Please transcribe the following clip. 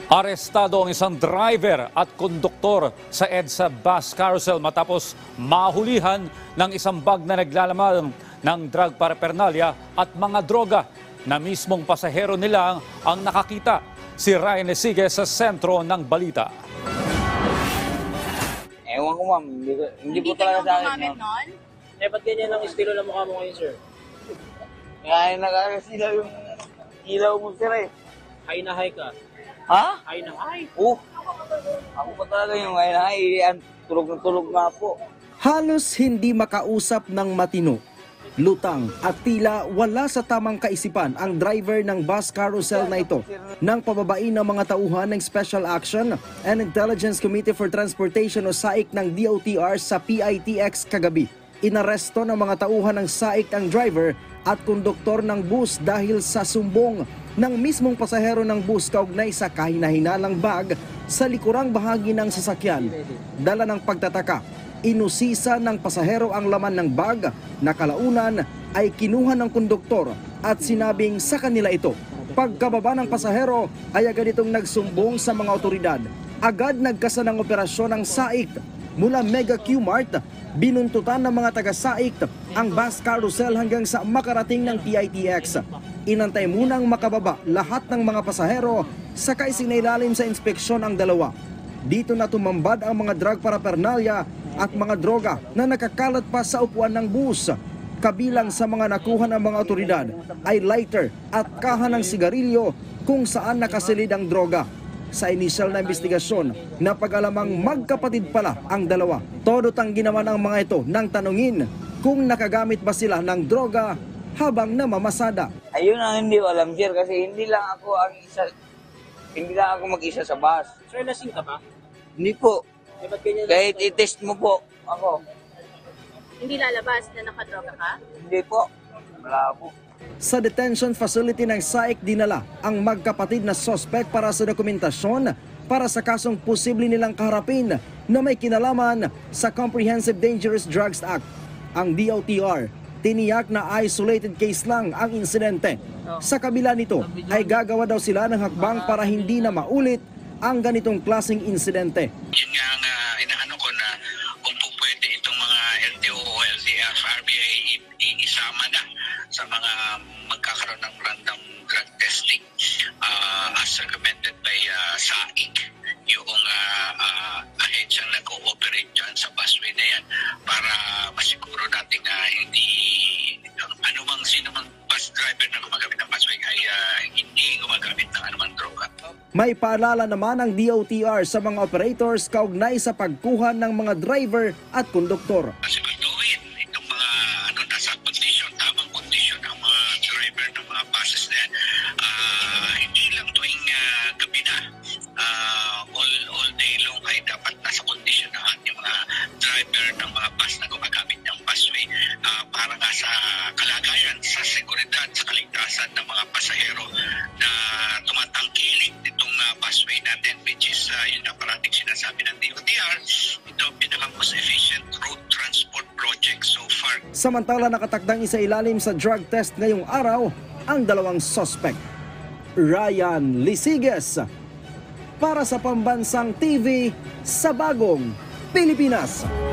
Arestado ang isang driver at konduktor sa EDSA bus carousel matapos mahulihan ng isang bag na naglalaman ng drug paraphernalia at mga droga na mismong pasahero nila ang nakakita. Si Ryan Lesige sa sentro ng balita. Ewan ko ma'am, hindi po talaga sa akin. Gumamit nun? Ba't ganyan ang estilo ng mukha mo ngayon, sir? Kaya nakakasila yung ilaw mo sir eh. High na high ka. Ha? High na high. Ako pa talaga yung ngayon, tulog na tulog nga po. Halos hindi makausap ng matino. Lutang at tila wala sa tamang kaisipan ang driver ng bus carousel na ito nang pababain ng mga tauhan ng Special Action and Intelligence Committee for Transportation o SAIC ng DOTR sa PITX kagabi. Inaresto ng mga tauhan ng SAIC ang driver at konduktor ng bus dahil sa sumbong ng mismong pasahero ng bus kaugnay sa kahina-hinalang bag sa likurang bahagi ng sasakyan. Dala ng pagtataka, inusisa ng pasahero ang laman ng bag na kalaunan ay kinuha ng konduktor at sinabing sa kanila ito. Pagkababa ng pasahero ay agad itong nagsumbong sa mga otoridad. Agad nagkasa ng operasyon ng SAIC mula Mega Q-Mart. Binuntutan ng mga taga-SAIC ang bus carousel hanggang sa makarating ng PITX. Inantay munang makababa lahat ng mga pasahero sakay sinailalim sa inspeksyon ang dalawa. Dito na tumambad ang mga drug paraphernalia at mga droga na nakakalat pa sa upuan ng bus. Kabilang sa mga nakuha ng mga otoridad ay lighter at kaha ng sigarilyo kung saan nakasilid ang droga. Sa inisyal na investigasyon, napag-alamang magkapatid pala ang dalawa. Todo ang ginawa ng mga ito nang tanungin kung nakagamit ba sila ng droga habang namamasada. Ayun ang hindi ko alam sir kasi hindi lang ako mag-isa sa bus. Sir, lasing ka ba? Hindi po. Ba't ganyan Kahit i-test mo po ako. Hindi lalabas na nakadroga ka? Hindi po. Wala po. Sa detention facility ng SAIC dinala ang magkapatid na suspect para sa dokumentasyon para sa kasong posible nilang kaharapin na may kinalaman sa Comprehensive Dangerous Drugs Act. Ang DOTR tiniyak na isolated case lang ang insidente. Sa kabila nito ay gagawa daw sila ng hakbang para hindi na maulit ang ganitong klaseng insidente. Yun nga ang inaano ko na kung po pwede itong mga LTO o LTF, RBI isama na sa mga magkakaroon ng random drug testing as recommended by SAIC, yung ahensyang nag-ooperate dyan sa busway na yan para masiguro natin na hindi anumang sinumang bus driver na gumagamit ng busway ay hindi gumagamit ng anumang droga. May paalala naman ang DOTR sa mga operators kaugnay sa pagkuha ng mga driver at konduktor. Siguraduhin itong mga nasa kondisyon, tamang kondisyon ang mga driver ng mga buses na yan. Hindi lang tuwing gabi na, all day long ay dapat nasa kondisyon na ating mga driver ng mga bus na gumagamit ng busway para nga sa kalagayan, sa seguridad, sa kaligtasan ng mga pasahero na tumatangkilik itong busway natin, which is yun na parating sinasabi ng DOTR, ito ang pinaka-most efficient road transport project so far. Samantala nakatakdang isa ilalim sa drug test ngayong araw ang dalawang suspect. Ryan Lesigues para sa Pambansang TV sa Bagong Pilipinas.